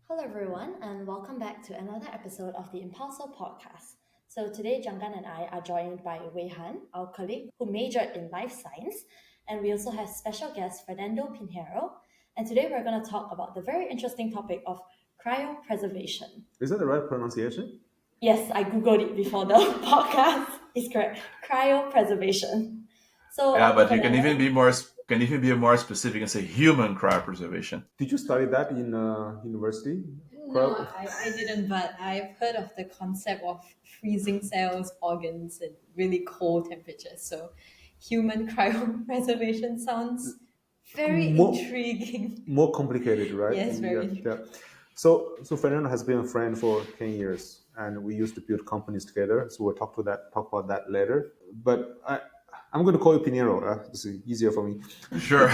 Hello, everyone, and welcome back to another episode of the Impulso podcast. So, today, Janggan and I are joined by Wei Han, our colleague who majored in life science, and we also have special guest Fernando Pinheiro. And today, we're going to talk about the very interesting topic of cryopreservation. Is that the right pronunciation? Yes, I googled it before the podcast. It's correct. Cryopreservation. So, Yeah, but you can Fernando, even be more specific and say human cryopreservation. Did you study that in university? No, I didn't, but I've heard of the concept of freezing cells, organs in really cold temperatures. So, human cryopreservation sounds very More, intriguing. more complicated, right? Yes, very. Yeah. So Fernando has been a friend for 10 years, and we used to build companies together. So we'll talk about that later. But I'm going to call you Pinheiro. This is easier for me. Sure.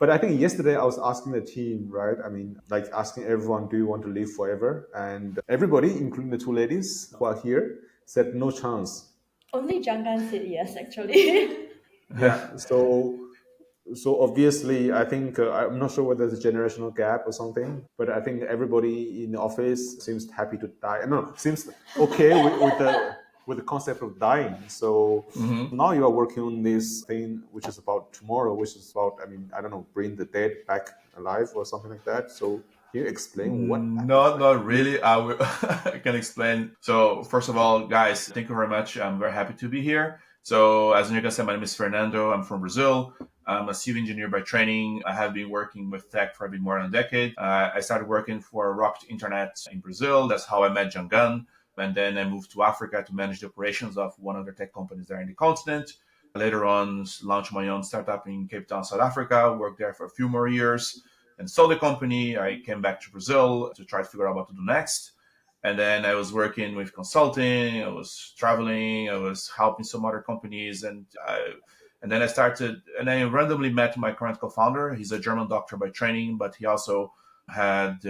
But I think yesterday I was asking the team, right? I mean, like asking everyone, do you want to live forever? And everybody, including the two ladies who are here, said no chance. only Janggan said yes, actually. Yeah. So obviously, I think I'm not sure whether there's a generational gap or something, but I think everybody in the office seems happy to die. No, seems okay with the concept of dying. So now you are working on this thing, which is about tomorrow, which is about, I mean, I don't know, bring the dead back alive or something like that. So can you explain what? Not really. I can explain. So first of all, guys, thank you very much. I'm very happy to be here. So as Nika said, my name is Fernando. I'm from Brazil. I'm a civil engineer by training. I have been working with tech for a bit more than a decade. I started working for Rocket Internet in Brazil. That's how I met Jangan. And then I moved to Africa to manage the operations of one of the tech companies there in the continent. Later on, launched my own startup in Cape Town, South Africa. Worked there for a few more years and sold the company. I came back to Brazil to try to figure out what to do next. And then I was working with consulting. I was traveling. I was helping some other companies. And then I started, and I randomly met my current co-founder. He's a German doctor by training, but he also had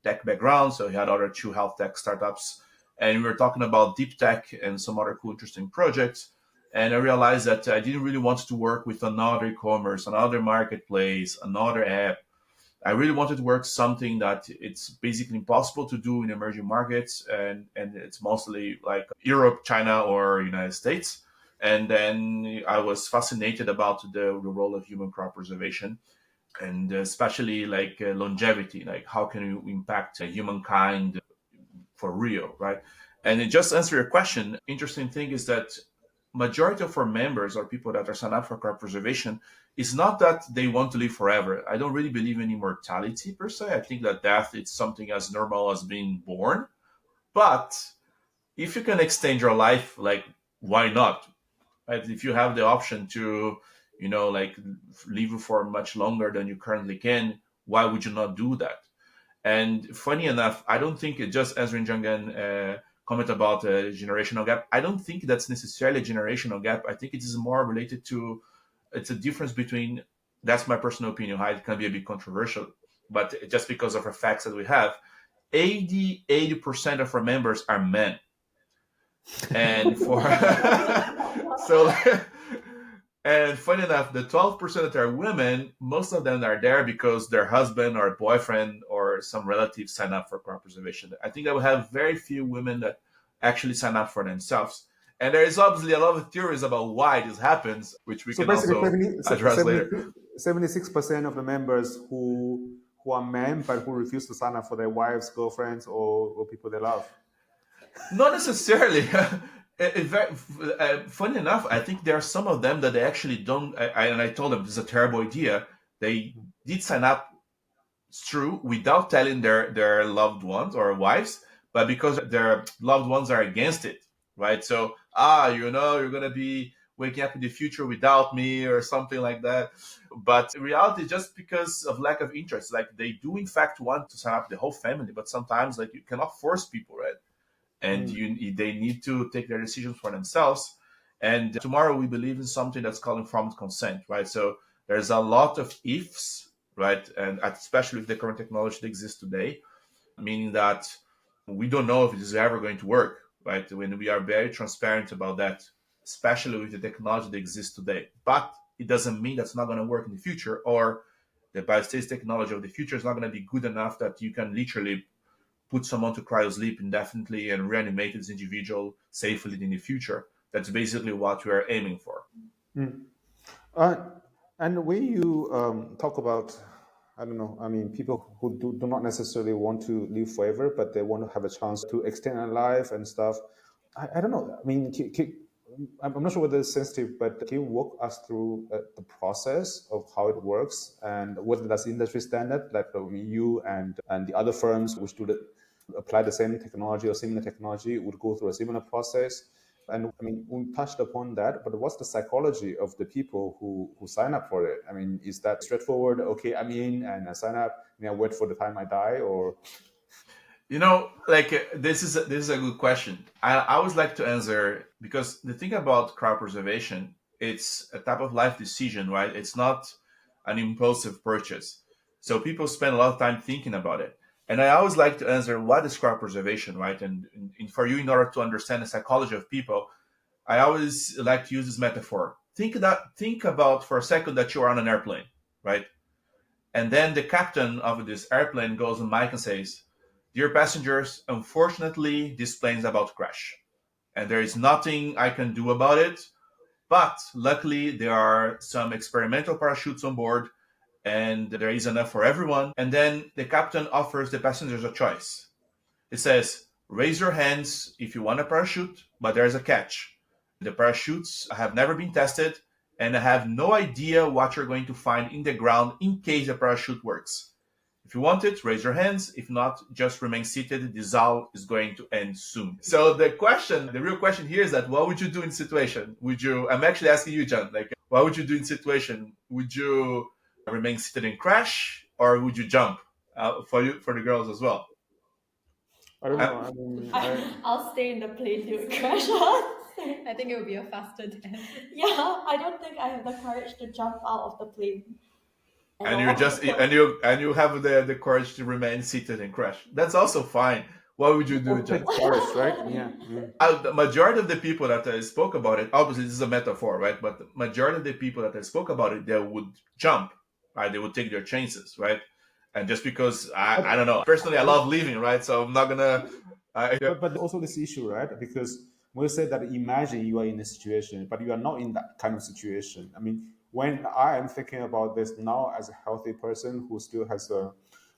tech background. So he had other two health tech startups. And we were talking about deep tech and some other cool, interesting projects. And I realized that I didn't really want to work with another e-commerce, another marketplace, another app. I really wanted to work something that it's basically impossible to do in emerging markets. And it's mostly like Europe, China, or United States. And then I was fascinated about the role of human cryopreservation, and especially like longevity, like how can you impact humankind for real, right? And it just answer your question. Interesting thing is that majority of our members or people that are signed up for cryopreservation is not that they want to live forever. I don't really believe in immortality per se. I think that death is something as normal as being born. But if you can extend your life, like why not? Right? If you have the option to, like live for much longer than you currently can, why would you not do that? And funny enough, I don't think it just answering Jangan comment about a generational gap. I don't think that's necessarily a generational gap. I think it is more related to, it's a difference between, that's my personal opinion, how it can be a bit controversial, but just because of the facts that we have, 80% of our members are men. And so, and funny enough, the 12% that are women, most of them are there because their husband or boyfriend or some relative sign up for cryopreservation. I think that we have very few women that actually sign up for themselves. And there is obviously a lot of theories about why this happens, which we can also address later. 76% of the members who are men but who refuse to sign up for their wives, girlfriends, or people they love. Not necessarily. Funny enough, I think there are some of them that they actually don't. And I told them this is a terrible idea. They did sign up, it's true, without telling their loved ones or wives, but because their loved ones are against it, right? So, you're going to be waking up in the future without me or something like that. But in reality, just because of lack of interest, like they do in fact want to sign up the whole family, but sometimes like you cannot force people, right? And they need to take their decisions for themselves. And tomorrow we believe in something that's called informed consent, right? So there's a lot of ifs, right? And especially with the current technology that exists today, meaning that we don't know if it is ever going to work, right? When we are very transparent about that, especially with the technology that exists today. But it doesn't mean that's not going to work in the future, or The biostasis technology of the future is not going to be good enough that you can literally put someone to cryosleep indefinitely and reanimate this individual safely in the future. That's basically what we are aiming for. Mm. Uh, and when you talk about, I don't know, I mean, people who do not necessarily want to live forever, but they want to have a chance to extend their life and stuff. I don't know. I mean, I'm not sure whether it's sensitive, but can you walk us through the process of how it works and whether that's industry standard, like you and the other firms which do apply the same technology or similar technology would go through a similar process? And I mean, we touched upon that, but what's the psychology of the people who sign up for it? I mean, is that straightforward? Okay, I'm in and I sign up, and I wait for the time I die, or? This is a good question. I always like to answer, because the thing about cryopreservation, it's a type of life decision, right? It's not an impulsive purchase. So people spend a lot of time thinking about it. And I always like to answer, what is cryopreservation, right? And for you, in order to understand the psychology of people, I always like to use this metaphor. Think about for a second that you're on an airplane, right? And then the captain of this airplane goes on mic and says, "Dear passengers, unfortunately, this plane is about to crash. And there is nothing I can do about it. But luckily, there are some experimental parachutes on board, and there is enough for everyone." And then the captain offers the passengers a choice. It says, "Raise your hands if you want a parachute, but there's a catch. The parachutes have never been tested, and I have no idea what you're going to find in the ground in case the parachute works. If you want it, raise your hands. If not, just remain seated. This all is going to end soon." So the real question here is that what would you do in situation? I'm actually asking you, John, like, what would you do in situation? Would you remain seated and crash, or would you jump? For the girls as well. I don't know. I mean, I'll stay in the plane till it crash out. I think it would be a faster death. Yeah, I don't think I have the courage to jump out of the plane. And you have the courage to remain seated and crash. That's also fine. What would you do, John? forest, right? Yeah. The majority of the people that I spoke about it, obviously this is a metaphor, right? But the majority of the people that I spoke about it, they would jump, right? They would take their chances, right? And just because I don't know, personally, I love living, right? So I'm not gonna. But also this issue, right? Because we say that imagine you are in a situation, but you are not in that kind of situation. I mean, when I am thinking about this now as a healthy person who still has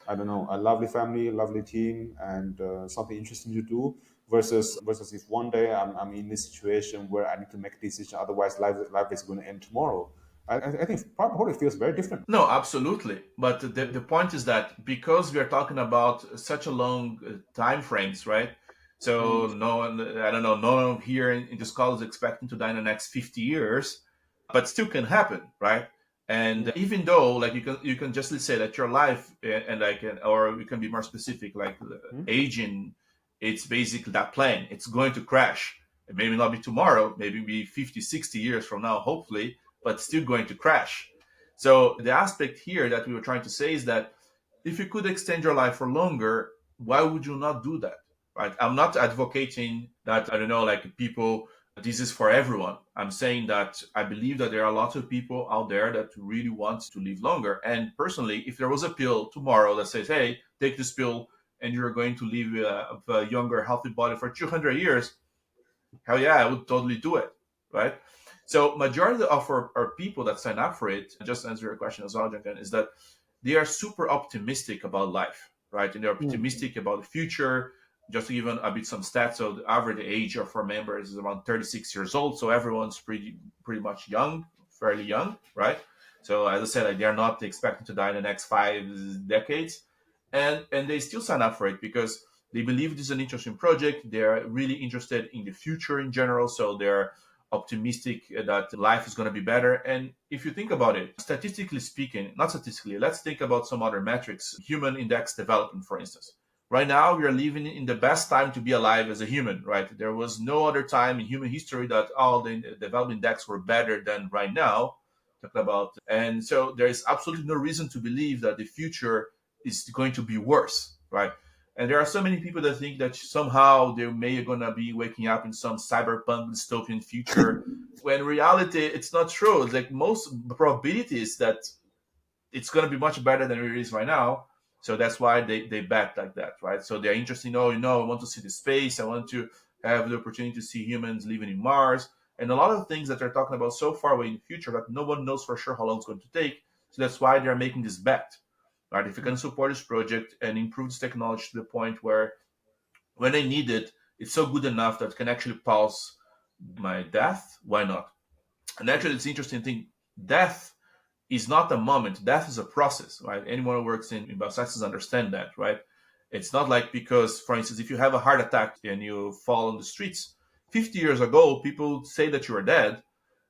I don't know, a lovely family, a lovely team, and something interesting to do, versus if one day I'm in this situation where I need to make a decision, otherwise life is going to end tomorrow. I think probably feels very different. No, absolutely. But the point is that because we are talking about such a long time frames, right? So no one, I don't know, no one here in the school is expecting to die in the next 50 years, but still can happen, right? And even though, like, you can just say that your life and like, or we can be more specific, like aging, it's basically that plane. It's going to crash. It maybe not be tomorrow, maybe be 50, 60 years from now, hopefully, but still going to crash. So the aspect here that we were trying to say is that if you could extend your life for longer, why would you not do that? Right? I'm not advocating that, I don't know, like people, this is for everyone. I'm saying that I believe that there are lots of people out there that really want to live longer. And personally, if there was a pill tomorrow that says, hey, take this pill and you're going to live a younger, healthy body for 200 years, hell yeah, I would totally do it, right? So majority of our people that sign up for it, just to answer your question as well, Duncan, is that they are super optimistic about life, right? And they're optimistic about the future. Just to give a bit some stats, so the average age of our members is around 36 years old. So everyone's pretty much young, fairly young, right? So as I said, like, they're not expecting to die in the next 5 decades, and they still sign up for it because they believe this is an interesting project. They're really interested in the future in general, so they're optimistic that life is going to be better. And if you think about it, statistically speaking, not statistically, let's think about some other metrics. Human index development, for instance. Right now, we are living in the best time to be alive as a human, right? There was no other time in human history that all the development index were better than right now. And so there is absolutely no reason to believe that the future is going to be worse, right? And there are so many people that think that somehow they may gonna be waking up in some cyberpunk dystopian future, when in reality it's not true. It's like most probabilities that it's going to be much better than it is right now. So that's why they bet like that, right? So they're interested in, I want to see the space. I want to have the opportunity to see humans living in Mars. And a lot of things that they're talking about so far away in the future that no one knows for sure how long it's going to take. So that's why they're making this bet, right? If you can support this project and improve this technology to the point where when they need it, it's so good enough that it can actually pause my death, why not? And actually, it's an interesting thing. Death is not a moment. Death is a process, right? Anyone who works in biosciences understand that, right? It's not like because, for instance, if you have a heart attack and you fall on the streets, 50 years ago, people say that you are dead,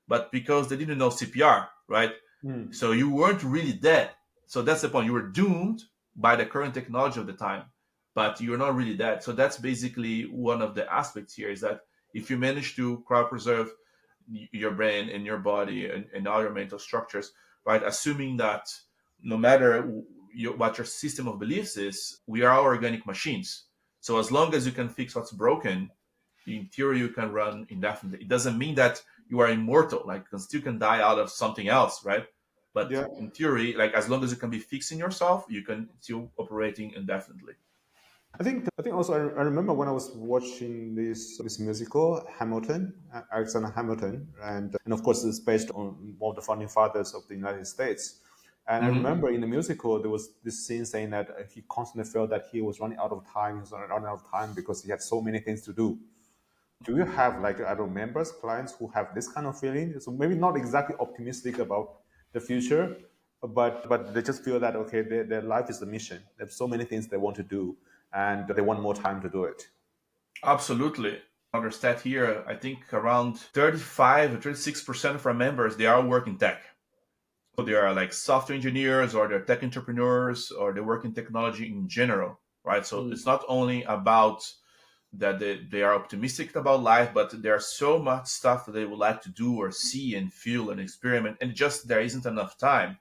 but because they didn't know CPR, right? Mm. So you weren't really dead. So that's the point. You were doomed by the current technology of the time, but you're not really dead. So that's basically one of the aspects here is that if you manage to cryopreserve your brain and your body and all your mental structures, right? Assuming that no matter what your system of beliefs is, we are all organic machines. So as long as you can fix what's broken, in theory, you can run indefinitely. It doesn't mean that you are immortal. Like you still can die out of something else, right? But Yeah. in theory, like as long as you can be fixing yourself, you can still operating indefinitely. I think also I remember when I was watching this musical Hamilton, Alexander Hamilton, and of course it's based on one of the founding fathers of the United States. And I Mm-hmm. remember in the musical there was this scene saying that he constantly felt that he was running out of time. He was running out of time because he had so many things to do. Do you have like other members, clients who have this kind of feeling? So maybe not exactly optimistic about the future, but they just feel that okay, their life is a mission. There's so many things they want to do, and they want more time to do it. Absolutely. Another stat here, I think around 35 or 36% of our members, they are working tech. So they are like software engineers or they're tech entrepreneurs or they work in technology in general, right? So Mm. it's not only about that they are optimistic about life, but there's so much stuff that they would like to do or see and feel and experiment, and just there isn't enough time.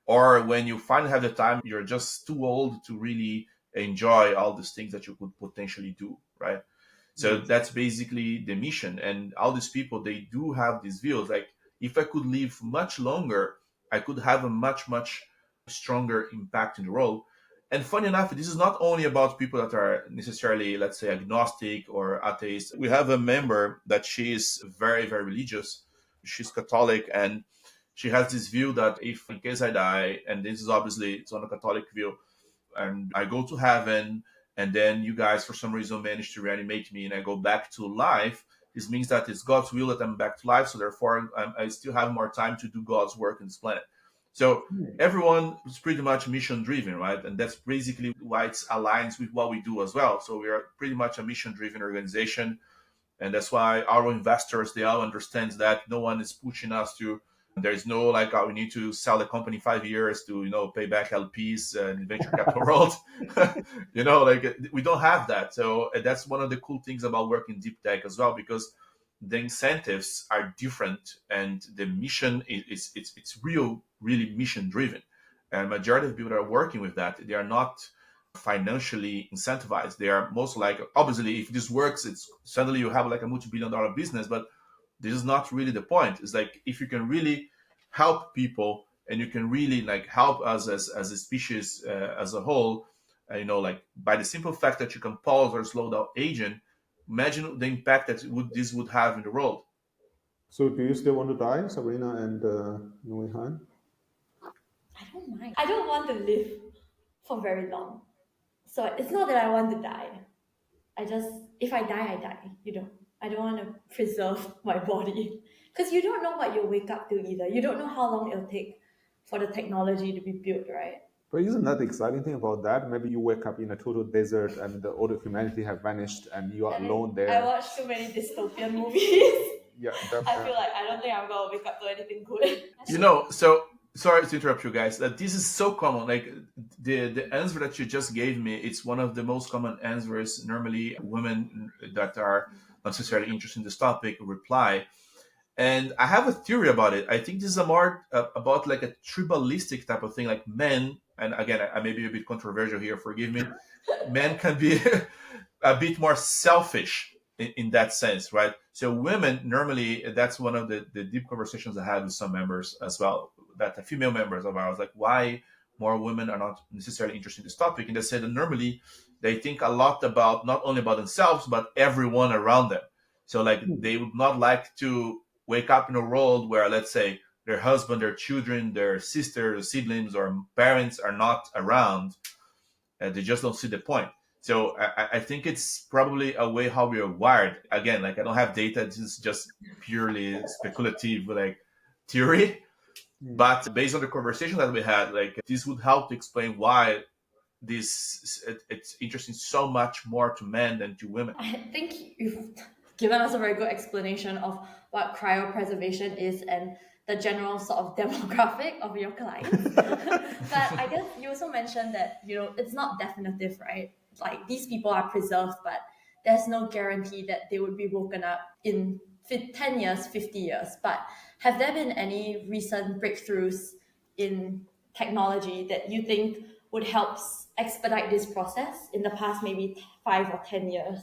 Or when you finally have the time, you're just too old to really enjoy all these things that you could potentially do, right? So Mm. that's basically the mission. And all these people, they do have these views. Like, if I could live much longer, I could have a much, much stronger impact in the world. And funny enough, this is not only about people that are necessarily, let's say, agnostic or atheist. We have a member that she is very, very religious. She's Catholic, and she has this view that if in case I die, and this is obviously it's on a Catholic view, and I go to heaven, and then you guys for some reason manage to reanimate me, and I go back to life. This means that it's God's will that I'm back to life. So therefore, I still have more time to do God's work on this planet. So everyone is pretty much mission driven, right? And that's basically why it aligns with what we do as well. So we are pretty much a mission driven organization, and that's why our investors, they all understand that no one is pushing us to, there's no like, oh, we need to sell the company 5 years to pay back LPs and venture capital world. Like we don't have that. So that's one of the cool things about working deep tech as well, because the incentives are different and the mission is it's really mission driven, and majority of people that are working with that, they are not financially incentivized. They are most like, obviously, if this works, it's suddenly you have like a multi-billion-dollar business, but this is not really the point. It's like if you can really help people and you can really like help us as a species as a whole, like by the simple fact that you can pause or slow down aging, imagine the impact that this would have in the world. So, do you still want to die, Sabrina and Nguyen? I don't mind. I don't want to live for very long. So it's not that I want to die. I just, if I die, I die. I don't want to preserve my body. Because you don't know what you'll wake up to either. You don't know how long it'll take for the technology to be built, right? But isn't that the exciting thing about that? Maybe you wake up in a total desert and all the humanity have vanished and you are And alone then I there. watch too many dystopian movies. Yeah, I feel like I don't think I'm going to wake up to anything good. So sorry to interrupt you guys. That this is so common. Like the answer that you just gave me, it's one of the most common answers. Normally, women that are not necessarily interested in this topic reply. And I have a theory about it. I think this is a more about like a tribalistic type of thing. Like men, and again, I may be a bit controversial here. Forgive me. Men can be a bit more selfish in that sense, right? So women normally, that's one of the deep conversations I had with some members as well, that the female members of ours, like why more women are not necessarily interested in this topic. And they said that normally they think a lot about not only about themselves, but everyone around them. So like they would not like to wake up in a world where, let's say, their husband, their children, their sisters, siblings, or parents are not around. They just don't see the point. So I think it's probably a way how we are wired. Again, like I don't have data. This is just purely speculative, like theory. But based on the conversation that we had, like this would help to explain why it's interesting so much more to men than to women. I think you've given us a very good explanation of what cryopreservation is and the general sort of demographic of your clients. But I guess you also mentioned that, it's not definitive, right? Like these people are preserved, but there's no guarantee that they would be woken up in 10 years, 50 years. But have there been any recent breakthroughs in technology that you think would help expedite this process in the past maybe 5 or 10 years?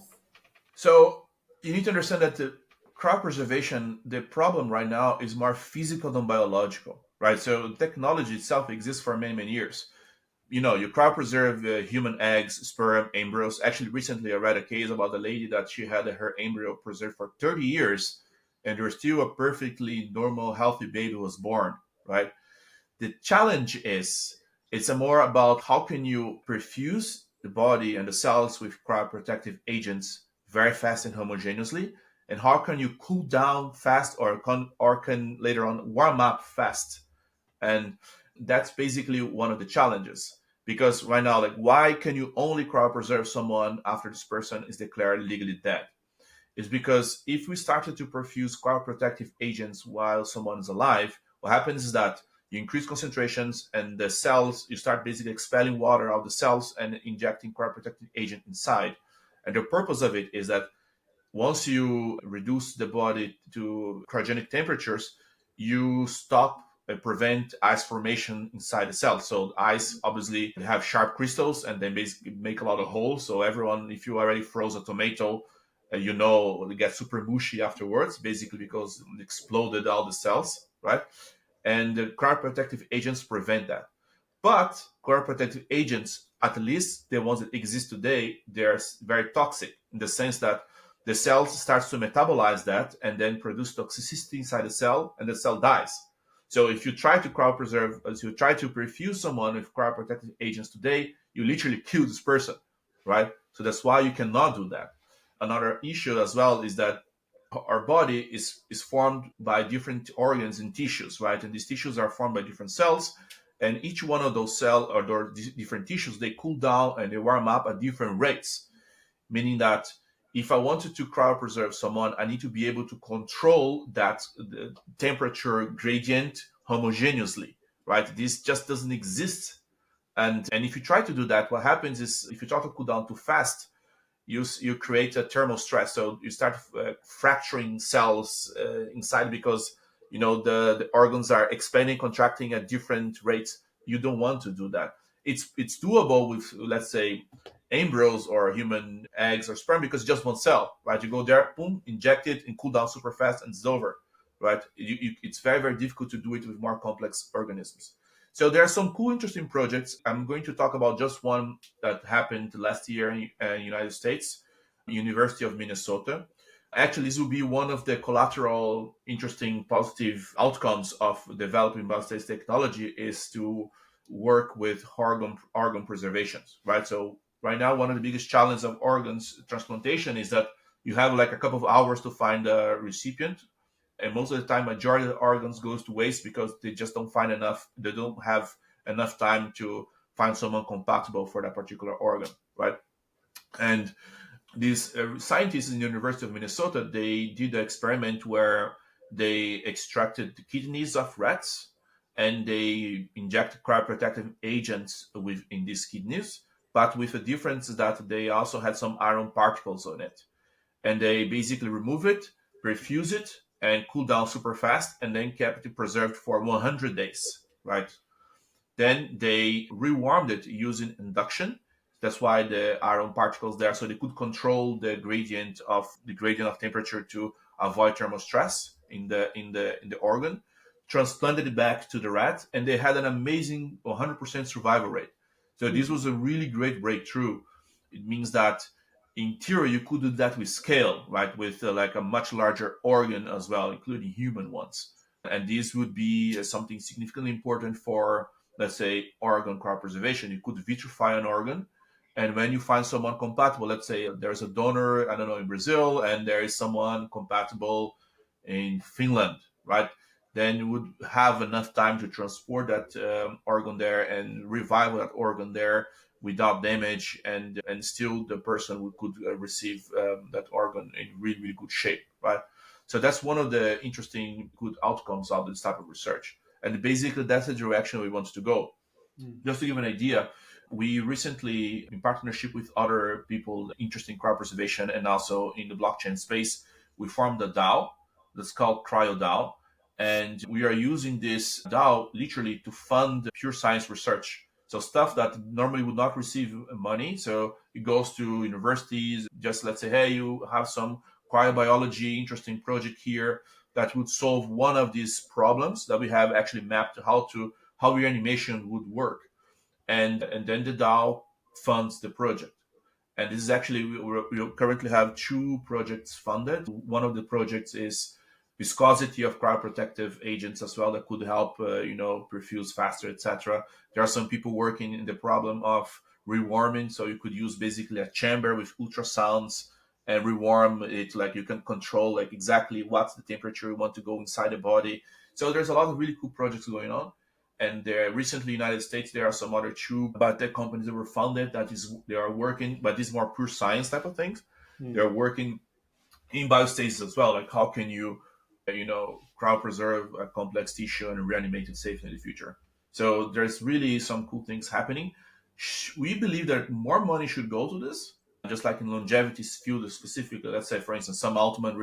So you need to understand that the cryopreservation, the problem right now is more physical than biological, right? So technology itself exists for many, many years. You cryopreserve human eggs, sperm, embryos. Actually, recently I read a case about a lady that she had her embryo preserved for 30 years and there was still a perfectly normal, healthy baby was born, right? The challenge is it's more about how can you perfuse the body and the cells with cryoprotective agents very fast and homogeneously, and how can you cool down fast or can later on warm up fast. And that's basically one of the challenges. Because right now, like, why can you only cryopreserve someone after this person is declared legally dead? It's because if we started to perfuse cryoprotective agents while someone is alive, what happens is that you increase concentrations and the cells, you start basically expelling water out of the cells and injecting cryoprotective agent inside. And the purpose of it is that once you reduce the body to cryogenic temperatures, you stop and prevent ice formation inside the cell. So ice obviously have sharp crystals and they basically make a lot of holes. So everyone, if you already froze a tomato, it gets super mushy afterwards, basically because it exploded all the cells, right? And the cryoprotective agents prevent that. But cryoprotective agents, at least the ones that exist today, they're very toxic in the sense that the cell starts to metabolize that and then produce toxicity inside the cell and the cell dies. So if you try to cryopreserve, as you try to perfuse someone with cryoprotective agents today, you literally kill this person, right? So that's why you cannot do that. Another issue as well is that our body is formed by different organs and tissues, right? And these tissues are formed by different cells. And each one of those cells or those different tissues, they cool down and they warm up at different rates. Meaning that if I wanted to cryopreserve someone, I need to be able to control that the temperature gradient homogeneously, right? This just doesn't exist. And if you try to do that, what happens is if you try to cool down too fast, you create a thermal stress. So you start fracturing cells inside because the organs are expanding, contracting at different rates. You don't want to do that. It's doable with, let's say, embryos or human eggs or sperm because it's just one cell, right? You go there, boom, inject it, and cool down super fast, and it's over, right? It's very, very difficult to do it with more complex organisms. So there are some cool, interesting projects. I'm going to talk about just one that happened last year in the United States, University of Minnesota. Actually, this will be one of the collateral, interesting, positive outcomes of developing biospace technology is to work with organ preservations, right? So right now, one of the biggest challenges of organs transplantation is that you have like a couple of hours to find a recipient. And most of the time, majority of the organs goes to waste because they just don't find enough. They don't have enough time to find someone compatible for that particular organ, right? And these scientists in the University of Minnesota, they did an experiment where they extracted the kidneys of rats and they injected cryoprotective agents in these kidneys, but with a difference that they also had some iron particles on it. And they basically remove it, perfuse it, and cool down super fast, and then kept it preserved for 100 days, right? Then they rewarmed it using induction. That's why the iron particles there, so they could control the gradient of temperature to avoid thermal stress in the organ, transplanted it back to the rat, and they had an amazing 100% survival rate. So this was a really great breakthrough. It means that in theory you could do that with scale, right? With like a much larger organ as well, including human ones. And this would be something significantly important for, let's say, organ cryopreservation. You could vitrify an organ, and when you find someone compatible, let's say there's a donor, I don't know, in Brazil, and there is someone compatible in Finland, right? Then you would have enough time to transport that organ there and revive that organ there without damage, and still the person could receive that organ in really, really good shape, right? So that's one of the interesting good outcomes of this type of research. And basically, that's the direction we want to go. Just to give an idea, we recently, in partnership with other people interested in cryopreservation and also in the blockchain space, we formed a DAO that's called CryoDAO. And we are using this DAO literally to fund pure science research. So stuff that normally would not receive money. So it goes to universities, just let's say, hey, you have some cryobiology interesting project here that would solve one of these problems that we have actually mapped how reanimation would work. And then the DAO funds the project. And this is actually, we currently have two projects funded. One of the projects is viscosity of cryoprotective agents as well that could help, perfuse faster, etc. There are some people working in the problem of rewarming. So you could use basically a chamber with ultrasounds and rewarm it. Like you can control like exactly what's the temperature you want to go inside the body. So there's a lot of really cool projects going on. And there recently in the United States, there are some other two biotech companies that were founded they are working, but these more pure science type of things. They're working in biostasis as well. Like how can you, cryopreserve a complex tissue and reanimate it safely in the future? So there's really some cool things happening. We believe that more money should go to this, just like in longevity field specifically. Let's say, for instance, Sam Altman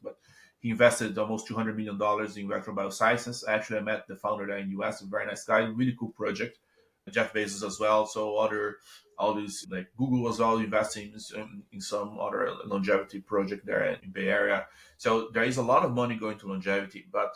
but he invested almost $200 million in retro biosciences. Actually, I met the founder there in the US, a very nice guy, really cool project. Jeff Bezos as well. So all these like Google as well investing in some other longevity project there in Bay Area. So there is a lot of money going to longevity, but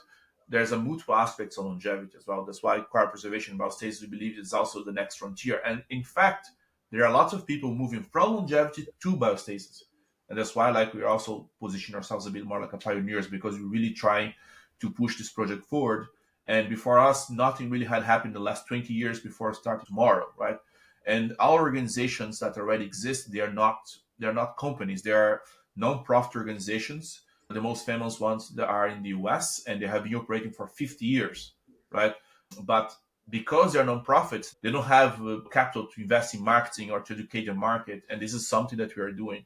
there's a multiple aspects of longevity as well. That's why cryopreservation and biostasis, we believe, is also the next frontier. And in fact, there are lots of people moving from longevity to biostasis. And that's why we also position ourselves a bit more like a pioneers, because we're really trying to push this project forward. And before us, nothing really had happened in the last 20 years before starting tomorrow, right? And our organizations that already exist, they are not companies. They are non-profit organizations. The most famous ones that are in the US, and they have been operating for 50 years, right? But because they're non-profits, they don't have capital to invest in marketing or to educate the market. And this is something that we are doing.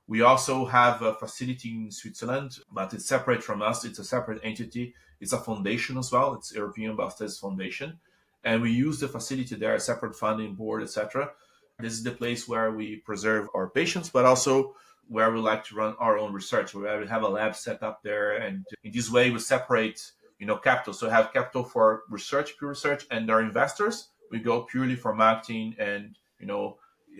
We also have a facility in Switzerland, but it's separate from us. It's a separate entity. It's a foundation as well. It's European Biostasis Foundation. And we use the facility there, a separate funding board, etc. This is the place where we preserve our patients, but also where we like to run our own research, where we have a lab set up there. And in this way, we separate, capital. So we have capital for research, pure research, and our investors, we go purely for marketing and,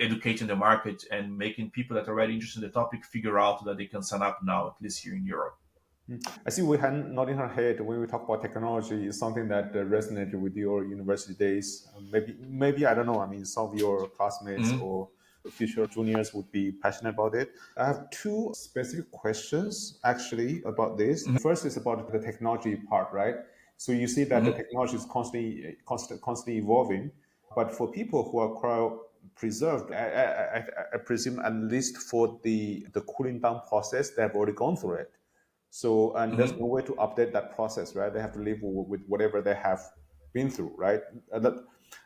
educating the market and making people that are already interested in the topic figure out that they can sign up now, at least here in Europe. I see we had nodding her head when we talk about technology is something that resonated with your university days. Maybe I don't know. I mean, some of your classmates or future juniors would be passionate about it. I have two specific questions actually about this. First is about the technology part, right? So you see that the technology is constantly evolving, but for people who are cryopreserved, I presume at least for the cooling down process, they have already gone through it. So, and there's no way to update that process, right? They have to live with whatever they have been through, right?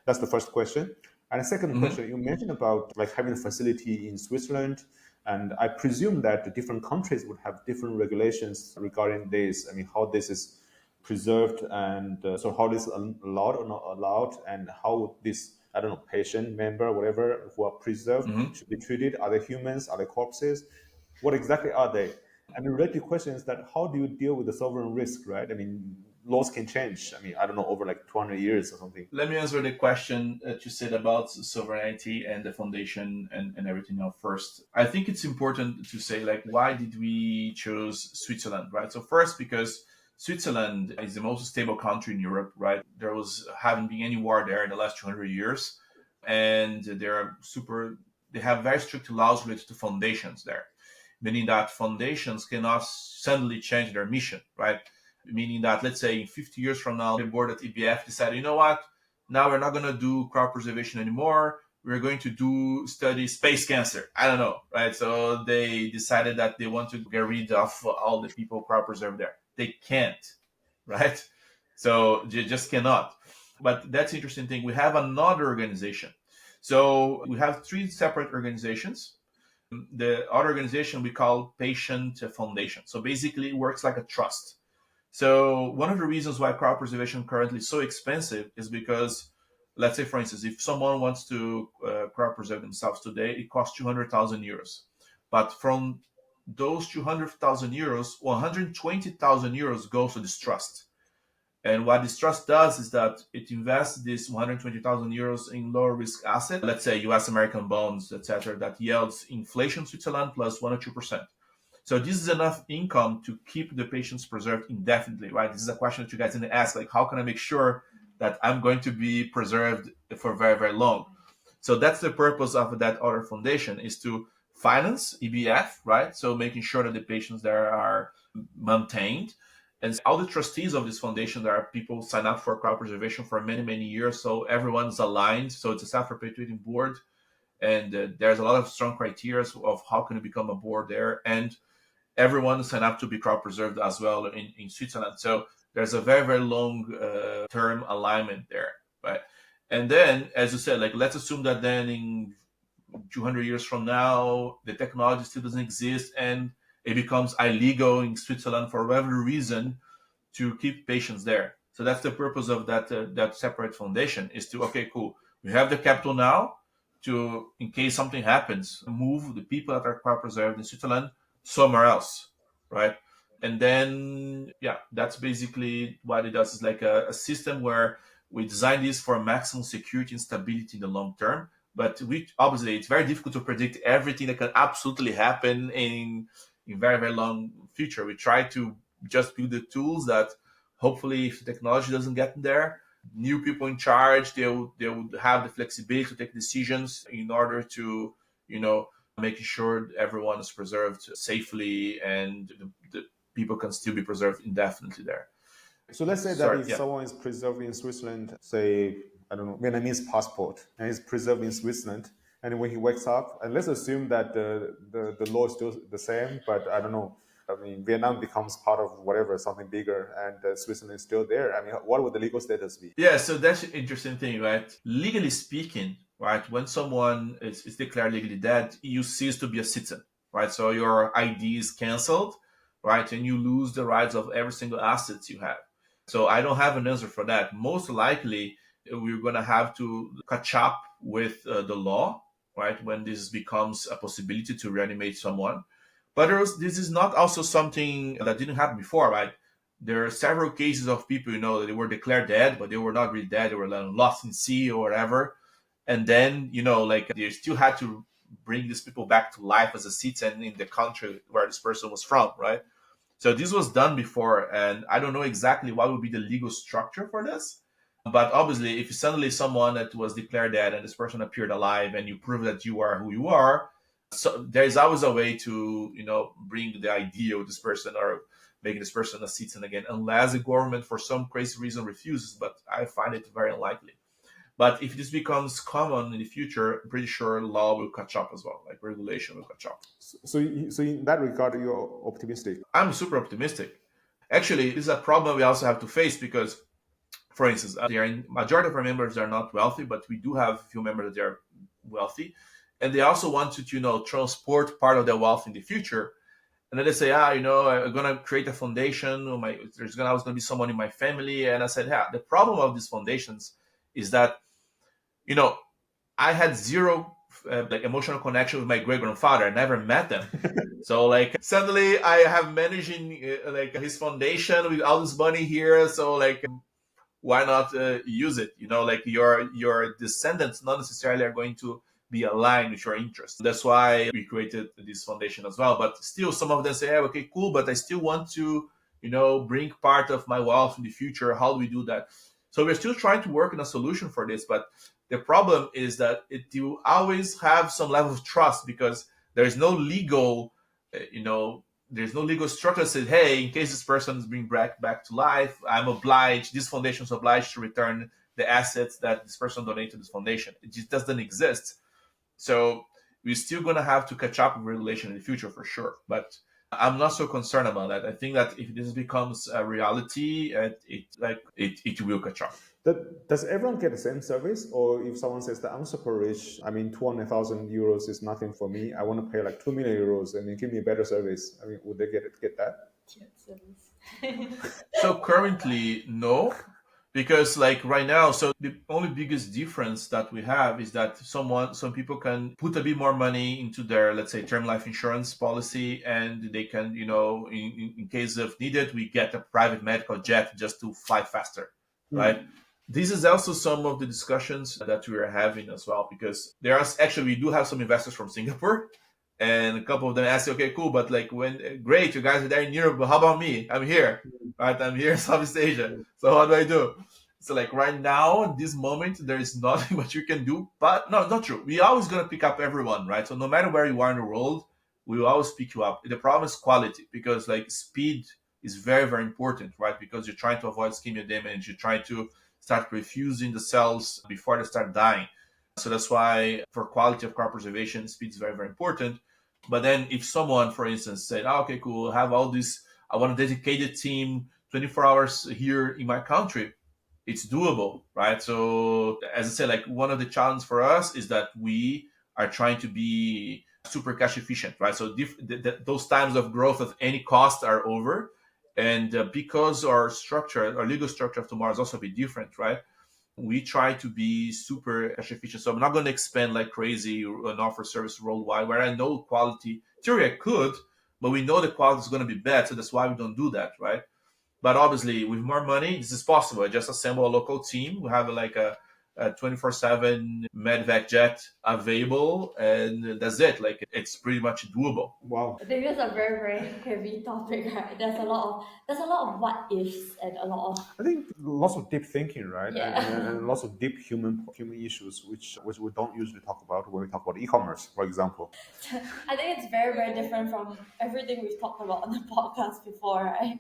That's the first question. And the second question, you mentioned about having a facility in Switzerland, and I presume that the different countries would have different regulations regarding this. I mean, how this is preserved, and so how this is allowed or not allowed, and how this, I don't know, patient, member, whatever, who are preserved should be treated. Are they humans? Are they corpses? What exactly are they? And the related question is that how do you deal with the sovereign risk, right? I mean, laws can change. I mean, I don't know, over 200 years or something. Let me answer the question that you said about sovereignty and the foundation and everything else first. I think it's important to say, why did we choose Switzerland, right? So first, because Switzerland is the most stable country in Europe, right? There haven't been any war there in the last 200 years, and they have very strict laws related to foundations there, meaning that foundations cannot suddenly change their mission, right? Meaning that, let's say in 50 years from now, the board at EBF decided, you know what, now we're not going to do cryopreservation anymore. We're going to study space cancer. I don't know, right? So they decided that they want to get rid of all the people cryopreserved there. They can't, right? So they just cannot. But that's the interesting thing. We have another organization. So we have three separate organizations. The other organization we call Patient Foundation. So basically it works like a trust. So one of the reasons why cryopreservation currently is so expensive is because, let's say, for instance, if someone wants to cryopreserve themselves today, it costs 200,000 euros. But from those 200,000 euros, 120,000 euros goes to this trust. And what this trust does is that it invests this 120,000 euros in lower risk assets, let's say US American bonds, etc., that yields inflation Switzerland plus 1 or 2%. So this is enough income to keep the patients preserved indefinitely, right? This is a question that you guys didn't ask, like, how can I make sure that I'm going to be preserved for very, very long? So that's the purpose of that other foundation, is to finance EBF, right? So making sure that the patients there are maintained. And all the trustees of this foundation, there are people sign up for cryopreservation for many, many years. So everyone's aligned. So it's a self-perpetuating board. And there's a lot of strong criteria of how can you become a board there. And everyone signed up to be cryopreserved as well in Switzerland. So there's a very, very long term alignment there, right? And then, as you said, like, let's assume that then in 200 years from now, the technology still doesn't exist and it becomes illegal in Switzerland for whatever reason to keep patients there. So that's the purpose of that separate foundation, is to, okay, cool, we have the capital now to, in case something happens, move the people that are cryopreserved in Switzerland somewhere else, right? And then, yeah, that's basically what it does. It's like a system where we design this for maximum security and stability in the long term. But obviously, it's very difficult to predict everything that can absolutely happen in very, very long future. We try to just build the tools that hopefully, if technology doesn't get there, new people in charge, they would have the flexibility to take decisions in order to, making sure everyone is preserved safely and the people can still be preserved indefinitely there. So let's say that if someone is preserved in Switzerland, say, I don't know, Vietnamese passport, and he's preserved in Switzerland, and when he wakes up, and let's assume that the law is still the same, but I don't know, I mean, Vietnam becomes part of whatever, something bigger, and Switzerland is still there. I mean, what would the legal status be? Yeah, so that's an interesting thing, right? Legally speaking, right, when someone is declared legally dead, you cease to be a citizen, right? So your ID is canceled, right? And you lose the rights of every single asset you have. So I don't have an answer for that. Most likely, we're going to have to catch up with the law, right? When this becomes a possibility to reanimate someone. But this is not also something that didn't happen before, right? There are several cases of people, that they were declared dead, but they were not really dead. They were lost in sea or whatever. And then, they still had to bring these people back to life as a citizen in the country where this person was from, right? So this was done before, and I don't know exactly what would be the legal structure for this. But obviously, if suddenly someone that was declared dead and this person appeared alive and you prove that you are who you are, so there's always a way to, bring the idea of this person or making this person a citizen again, unless the government for some crazy reason refuses, but I find it very unlikely. But if this becomes common in the future, I'm pretty sure law will catch up as well, like regulation will catch up. So in that regard, you're optimistic? I'm super optimistic. Actually, this is a problem we also have to face because, for instance, majority of our members are not wealthy, but we do have a few members that are wealthy. And they also want to, transport part of their wealth in the future. And then they say, I'm going to create a foundation. There's always going to be someone in my family. And I said, the problem of these foundations is that, I had zero emotional connection with my great-grandfather. I never met them. So suddenly I have managing his foundation with all this money here. So why not use it? Your descendants not necessarily are going to be aligned with your interests. That's why we created this foundation as well. But still, some of them say, okay, cool, but I still want to bring part of my wealth in the future? How do we do that? So we're still trying to work on a solution for this, but the problem is that you always have some level of trust because there is no legal, there's no legal structure that says, hey, in case this person is being brought back to life, this foundation is obliged to return the assets that this person donated to this foundation. It just doesn't exist. So we're still going to have to catch up with regulation in the future for sure. But I'm not so concerned about that. I think that if this becomes a reality, it will catch up. Does everyone get the same service? Or if someone says that I'm super rich, 200,000 euros is nothing for me, I want to pay like 2 million euros and you give me a better service, would they get that? So currently, no. Because like right now, so the only biggest difference that we have is that some people can put a bit more money into their, let's say, term life insurance policy, and they can, in case of needed, we get a private medical jet just to fly faster, right? This is also some of the discussions that we are having as well, because we do have some investors from Singapore, and a couple of them ask, okay, cool, but like great, you guys are there in Europe, but how about me? I'm here, right? I'm here in Southeast Asia. So how do I do? So like right now, at this moment, there is nothing much you can do. But no, not true. We're always gonna pick up everyone, right? So no matter where you are in the world, we will always pick you up. The problem is quality, because like speed is very, very important, right? Because you're trying to avoid ischemia damage, you're trying to start perfusing the cells before they start dying. So that's why for quality of cryopreservation, speed is very, very important. But then if someone, for instance, said, okay, cool, I have all this, I want a dedicated team 24 hours here in my country, it's doable, right? So as I said, like one of the challenges for us is that we are trying to be super cash efficient, right? So those times of growth at any cost are over. And because our legal structure of tomorrow is also a bit different, right? We try to be super cash efficient. So I'm not going to expand like crazy and offer service worldwide where I know quality. Theory I could, but we know the quality is going to be bad. So that's why we don't do that, right? But obviously, with more money, this is possible. I just assemble a local team. We have like a 24/7 medvac jet available, and that's it. Like it's pretty much doable. Wow. I think that's a very, very heavy topic, right? There's a lot of what ifs and a lot of, I think lots of deep thinking, right? Yeah. And lots of deep human issues, which we don't usually talk about when we talk about e-commerce, for example. I think it's very, very different from everything we've talked about on the podcast before, right?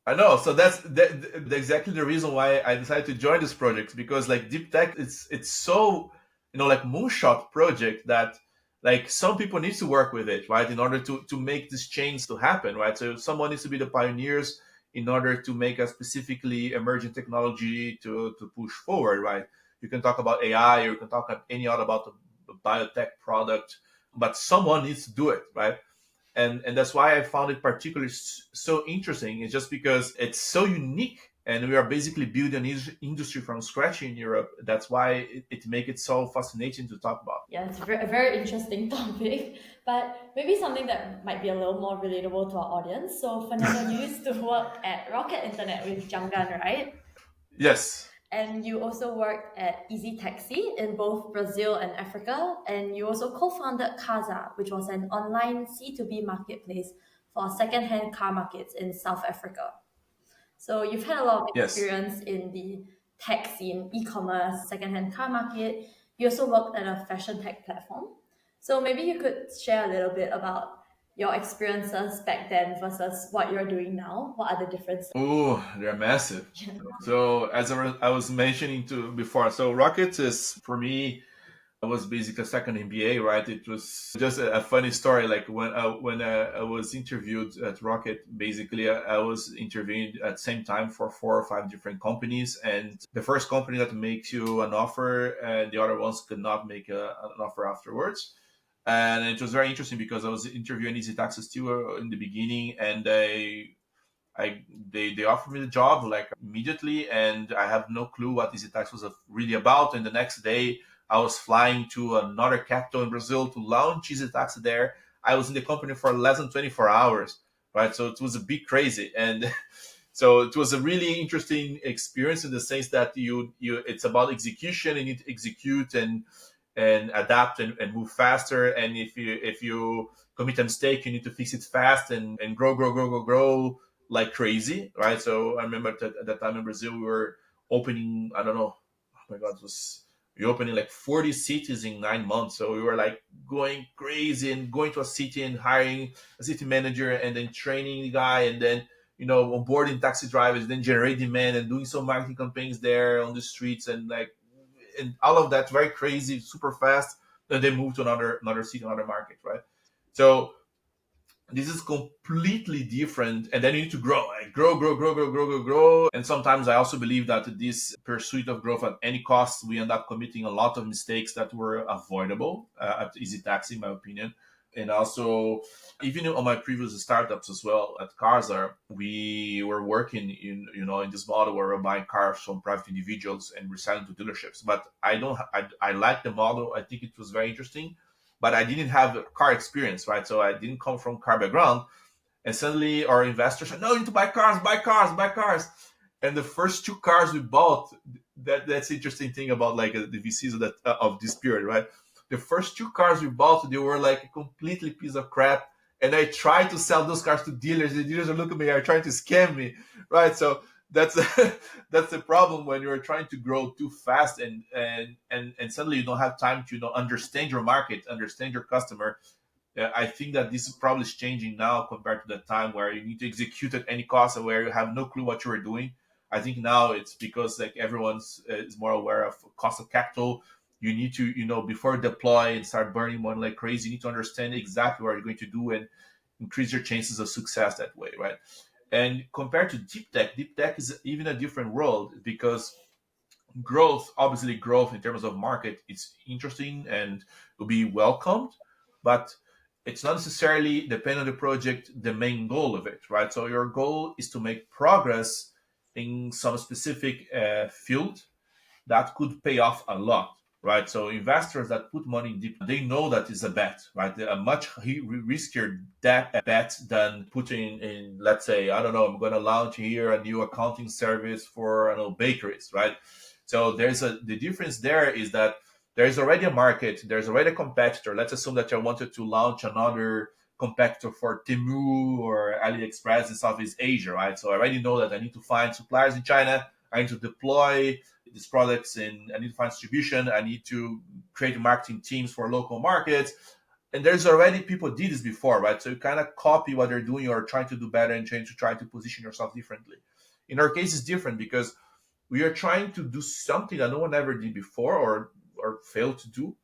I know. So that's exactly the reason why I decided to join this project, because like deep tech, it's so like moonshot project that like some people need to work with it, right, in order to make this change to happen, right? So someone needs to be the pioneers in order to make a specifically emerging technology to push forward, right? You can talk about AI, or you can talk about any other about the biotech product, but someone needs to do it, right? And that's why I found it particularly so interesting. It's just because it's so unique, and we are basically building an industry from scratch in Europe. That's why it makes it so fascinating to talk about. Yeah, it's a very interesting topic, but maybe something that might be a little more relatable to our audience. So Fernando, you used to work at Rocket Internet with Jangan, right? Yes. And you also worked at Easy Taxi in both Brazil and Africa. And you also co-founded Casa, which was an online C2B marketplace for second-hand car markets in South Africa. So you've had a lot of experience in the tech scene, e-commerce, second-hand car market. You also worked at a fashion tech platform. So maybe you could share a little bit about your experiences back then versus what you're doing now. What are the differences? Oh, they're massive. So as I was mentioning to before, so Rocket is, for me, it was basically a second MBA, right? It was just a funny story. Like when I was interviewed at Rocket, basically I was interviewing at the same time for 4 or 5 different companies, and the first company that makes you an offer, and the other ones could not make an offer afterwards. And it was very interesting because I was interviewing Easy Taxi still in the beginning, and they offered me the job like immediately, and I have no clue what Easy Taxi was really about. And the next day, I was flying to another capital in Brazil to launch Easy Taxi there. I was in the company for less than 24 hours, right? So it was a bit crazy, and so it was a really interesting experience in the sense that it's about execution. You need to execute and adapt and move faster. And if you commit a mistake, you need to fix it fast and grow like crazy, right? So I remember that at that time in Brazil, we were opening, I don't know, oh my God, it was we opening like 40 cities in 9 months. So we were like going crazy and going to a city and hiring a city manager and then training the guy and then onboarding taxi drivers, then generate demand and doing some marketing campaigns there on the streets and like and all of that very crazy, super fast. Then they move to another city, another market, right? So this is completely different, and then you need to grow, like grow. And sometimes I also believe that this pursuit of growth at any cost, we end up committing a lot of mistakes that were avoidable at Easy Taxi, in my opinion. And also, even on my previous startups as well at Carzar, we were working in this model where we're buying cars from private individuals and reselling to dealerships. But I like the model. I think it was very interesting, but I didn't have a car experience, right? So I didn't come from car background. And suddenly our investors said, no, you need to buy cars, buy cars, buy cars. And the first two cars we bought, that's the interesting thing about like the VCs of this period, right? The first two cars we bought, they were like a completely piece of crap. And I tried to sell those cars to dealers. The dealers are looking at me, are trying to scam me, right? So that's that's the problem when you're trying to grow too fast and suddenly you don't have time to understand your market, understand your customer. I think that this is probably changing now compared to the time where you need to execute at any cost and where you have no clue what you are doing. I think now it's because like everyone's is more aware of cost of capital. You need to, before deploy and start burning money like crazy, you need to understand exactly what you're going to do and increase your chances of success that way, right? And compared to deep tech is even a different world because obviously growth in terms of market, it's interesting and will be welcomed, but it's not necessarily, depending on the project, the main goal of it, right? So your goal is to make progress in some specific field that could pay off a lot, right? So investors that put money in deep, they know that is a bet, right? They're a much riskier bet than putting in, let's say, I don't know, I'm going to launch here a new accounting service for, I don't know, bakeries, right? So the difference there is that there is already a market, there's already a competitor. Let's assume that I wanted to launch another competitor for Temu or AliExpress in Southeast Asia, right? So I already know that I need to find suppliers in China, I need to deploy these products and I need to find distribution, I need to create marketing teams for local markets. And there's already people did this before, right? So you kind of copy what they're doing or trying to do better and try to position yourself differently. In our case, it's different because we are trying to do something that no one ever did before or failed to do.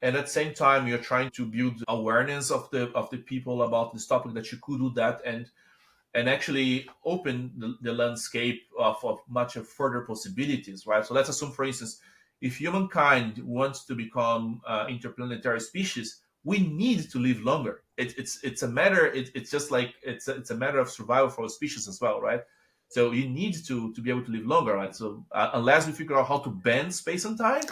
And at the same time, we are trying to build awareness of the people about this topic that you could do that and actually open the landscape of much of further possibilities, right? So let's assume, for instance, if humankind wants to become interplanetary species, we need to live longer. It's a matter. It's just like it's a matter of survival for a species as well, right? So you need to be able to live longer, right? So unless we figure out how to bend space and time,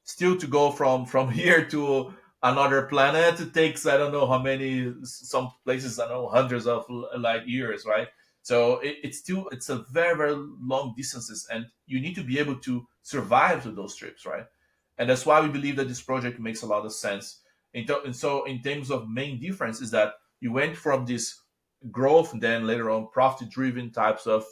still to go from here to another planet, it takes I don't know how many, some places I don't know hundreds of light years, right? So it's a very very long distances, and you need to be able to survive to those trips, right? And that's why we believe that this project makes a lot of sense. And so in terms of main difference is that you went from this growth and then later on profit driven types of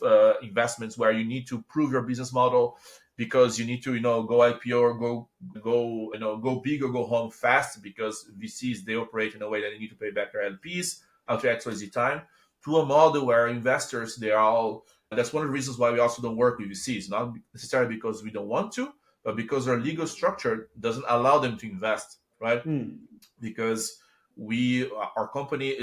investments where you need to prove your business model because you need to go IPO or go big or go home fast because VCs, they operate in a way that they need to pay back their LPs after XYZ time, to a model where investors, they are all, that's one of the reasons why we also don't work with VCs, not necessarily because we don't want to, but because our legal structure doesn't allow them to invest, right? Because our company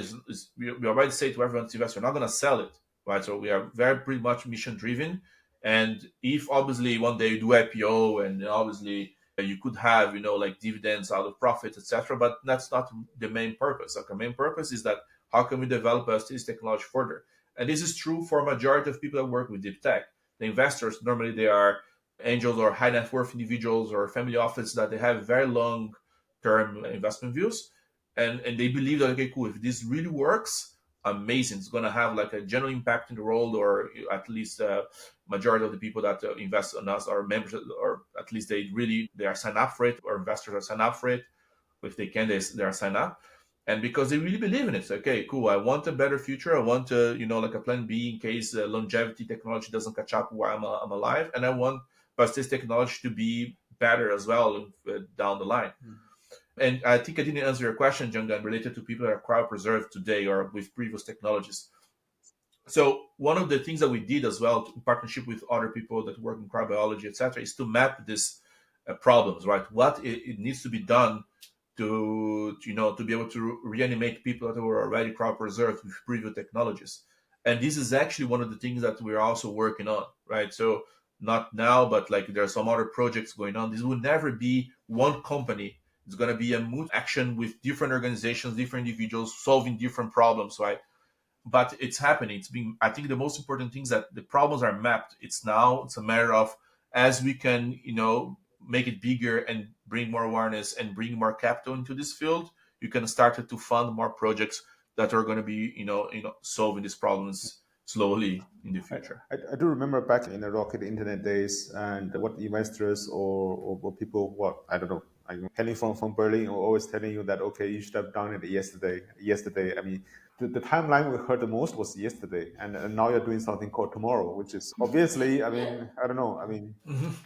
we already say to everyone to invest, we're not going to sell it, right? So we are very pretty much mission driven. And if obviously one day you do IPO and obviously you could have, like dividends out of profits, etc. But that's not the main purpose. Like, the main purpose is that how can we develop this technology further? And this is true for a majority of people that work with deep tech. The investors, normally they are angels or high net worth individuals or family office that they have very long term investment views. And they believe that, okay, cool, if this really works, amazing. It's going to have like a general impact in the world, or at least majority of the people that invest on us are members, or at least they are signed up for it, or investors are signed up for it. If they can, they are signed up. And because they really believe in it. It's like, okay, cool. I want a better future. I want a, like a plan B in case longevity technology doesn't catch up while I'm alive. And I want persistence technology to be better as well down the line. And I think I didn't answer your question, Jungan, related to people that are cryopreserved today or with previous technologies. So one of the things that we did as well, in partnership with other people that work in cryobiology, etc., is to map these problems, right? What it needs to be done to be able to reanimate people that were already cryopreserved with previous technologies. And this is actually one of the things that we're also working on, right? So not now, but like there are some other projects going on. This will never be one company. It's going to be a mutual action with different organizations, different individuals solving different problems, right? But it's happening. I think the most important thing is that the problems are mapped. It's a matter of, as we can, make it bigger and bring more awareness and bring more capital into this field, you can start to fund more projects that are going to be, solving these problems slowly in the future. I do remember back in the rocket internet days, and what investors or people, I don't know, hailing from Berlin, are always telling you that, okay, you should have done it yesterday. I mean, the timeline we heard the most was yesterday, and now you're doing something called tomorrow, which is obviously, I mean, I don't know, I mean,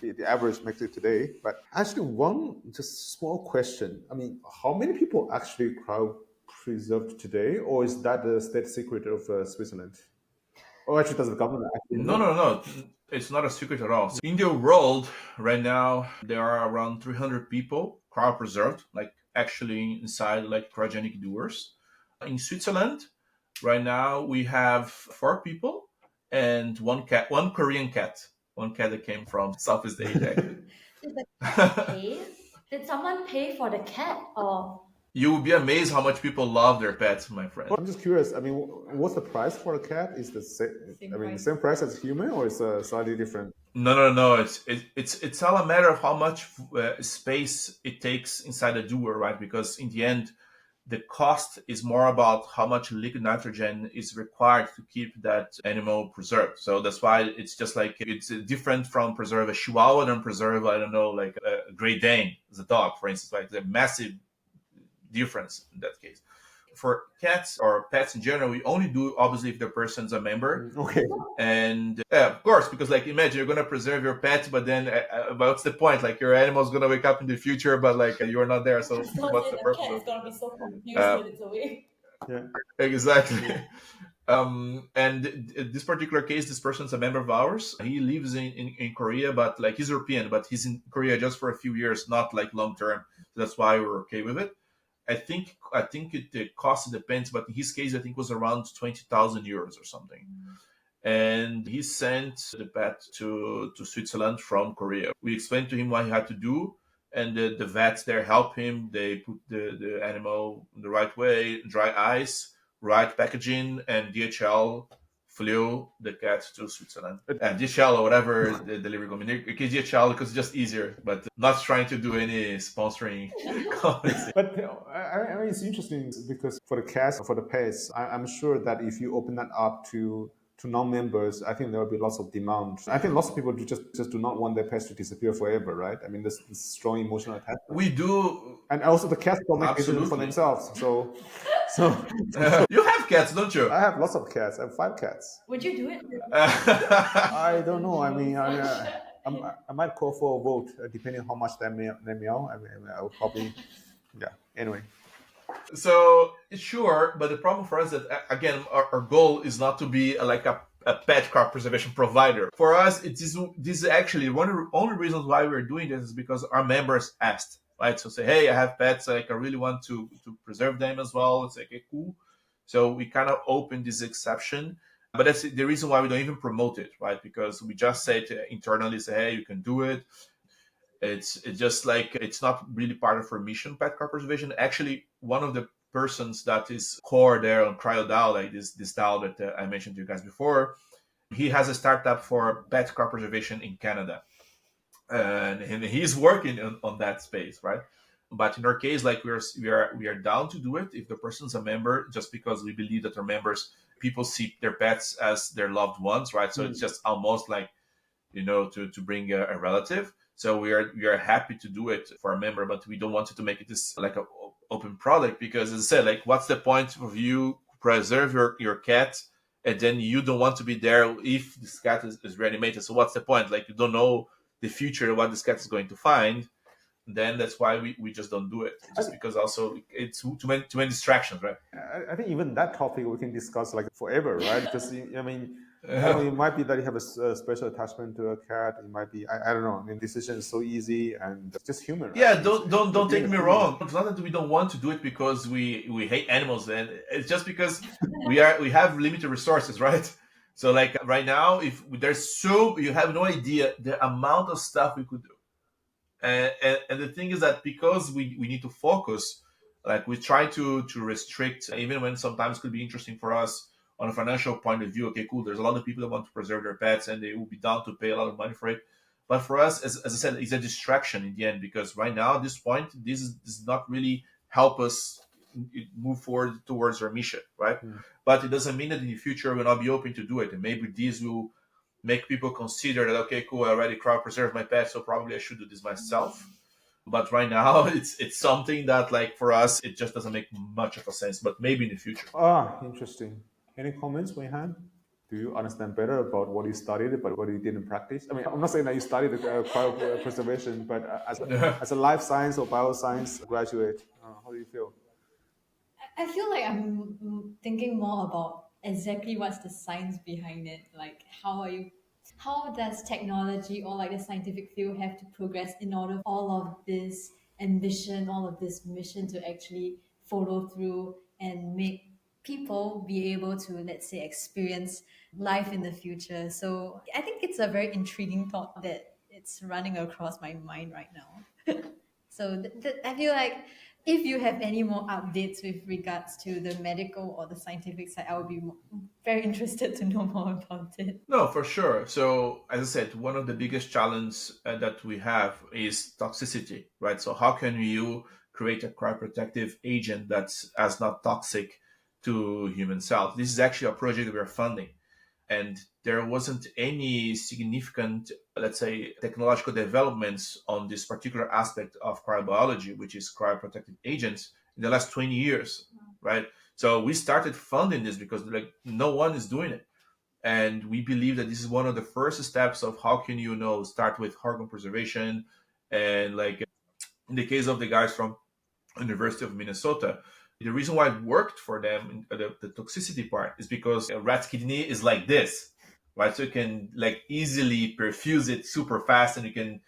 the average makes it today. But actually, one just small question. I mean, how many people actually cryopreserved today, or is that the state secret of Switzerland? Or actually, does the government actually know? No. It's not a secret at all. So in the world right now, there are around 300 people cryopreserved, like actually inside like cryogenic dewars. In Switzerland, right now we have 4 people and one Korean cat, one cat that came from Southeast Asia. Did the cat pay? Did someone pay for the cat or? You will be amazed how much people love their pets, my friend. I'm just curious. I mean, what's the price for a cat? Is the same price as human, or is it slightly different? No. It's all a matter of how much space it takes inside a dewar, right? Because in the end, the cost is more about how much liquid nitrogen is required to keep that animal preserved. So that's why it's just like it's different from preserve a Chihuahua than preserve, I don't know, like a Great Dane as a dog, for instance. Like the massive difference in that case. For cats or pets in general, we only do obviously if the person's a member. Okay. And of course, because like imagine you're gonna preserve your pet, but then what's the point? Like your animal's gonna wake up in the future, but like you are not there. So what's the purpose? The cat is gonna be so confused when it's away. Yeah, exactly. And this particular case, this person's a member of ours. He lives in Korea, but like he's European, but he's in Korea just for a few years, not like long term. So that's why we're okay with it. I think the cost depends, but in his case, I think it was around 20,000 euros or something. And he sent the pet to Switzerland from Korea. We explained to him what he had to do, and the vets there help him. They put the animal in the right way, dry ice, right packaging, and DHL flew the cat to Switzerland. And DHL or whatever the delivery company, DHL because it's just easier, but not trying to do any sponsoring. But I mean, it's interesting because for the cats, for the pets, I'm sure that if you open that up to non-members, I think there will be lots of demand. I think lots of people just do not want their pets to disappear forever, right? I mean, there's strong emotional attachment. We do. And also the cats don't make decisions for themselves. So you have cats, don't you? I have lots of cats. I have 5 cats. Would you do it? I don't know. I mean, I might call for a vote, depending on how much they meow. I mean, I will probably, yeah. Anyway. So sure, but the problem for us is that again, our goal is not to be like a pet cryopreservation provider. For us, this is actually one of the only reasons why we're doing this is because our members asked, right? So say, hey, I have pets, like I really want to preserve them as well. It's like, okay, cool. So we kind of open this exception, but that's the reason why we don't even promote it, right? Because we just say internally, say, hey, you can do it. It's just like it's not really part of our mission, pet cryopreservation. Actually, one of the persons that is core there on CryoDAO, like this DAO that I mentioned to you guys before, he has a startup for pet cryopreservation in Canada, and he's working on that space, right? But in our case, like we are down to do it if the person's a member, just because we believe that our members, people see their pets as their loved ones, right? So it's just almost like, to bring a relative. So we are happy to do it for a member, but we don't want to make it this like open product, because as I said, like, what's the point of you preserve your cat and then you don't want to be there if this cat is reanimated? So what's the point? Like, you don't know the future, what this cat is going to find. Then that's why we just don't do it, just because also it's too many distractions, right? I think even that topic we can discuss like forever, right? Because I mean, I don't know, it might be that you have a special attachment to a cat. It might be, I don't know. I mean, decision is so easy and it's just human, right? Yeah, It's- don't being take a me human. wrong. It's not that we don't want to do it because we hate animals, and it's just because we have limited resources, right? So like right now, if there's you have no idea the amount of stuff we could do. And the thing is that because we need to focus, like we try to restrict, even when sometimes could be interesting for us on a financial point of view. Okay, cool, there's a lot of people that want to preserve their pets and they will be down to pay a lot of money for it, but for us, as I said, it's a distraction in the end, because right now at this point, this does not really help us move forward towards our mission, right? But it doesn't mean that in the future we'll not be open to do it, and maybe this will make people consider that, okay, cool, I already crowd preserve my pet, so probably I should do this myself. But right now, it's something that, like, for us, it just doesn't make much of a sense. But maybe in the future. Interesting. Any comments, Weihan? Do you understand better about what you studied, but what you didn't practice? I mean, I'm not saying that you studied cryopreservation, but as a life science or bioscience graduate, how do you feel? I feel like I'm thinking more about exactly what's the science behind it. Like, how does technology or like the scientific field have to progress in order for all of this ambition, all of this mission to actually follow through and make people be able to, let's say, experience life in the future. So I think it's a very intriguing thought that it's running across my mind right now. So I feel like if you have any more updates with regards to the medical or the scientific side, I would be very interested to know more about it. No, for sure. So, as I said, one of the biggest challenges that we have is toxicity, right? So, how can you create a cryoprotective agent that's as not toxic to human cells? This is actually a project that we are funding, and there wasn't any significant, let's say, technological developments on this particular aspect of cryobiology, which is cryoprotective agents, in the last 20 years, right? So we started funding this because like no one is doing it, and we believe that this is one of the first steps of how can you start with organ preservation. And like in the case of the guys from University of Minnesota, the reason why it worked for them, the toxicity part, is because a rat's kidney is like this, right? So you can like easily perfuse it super fast, and you can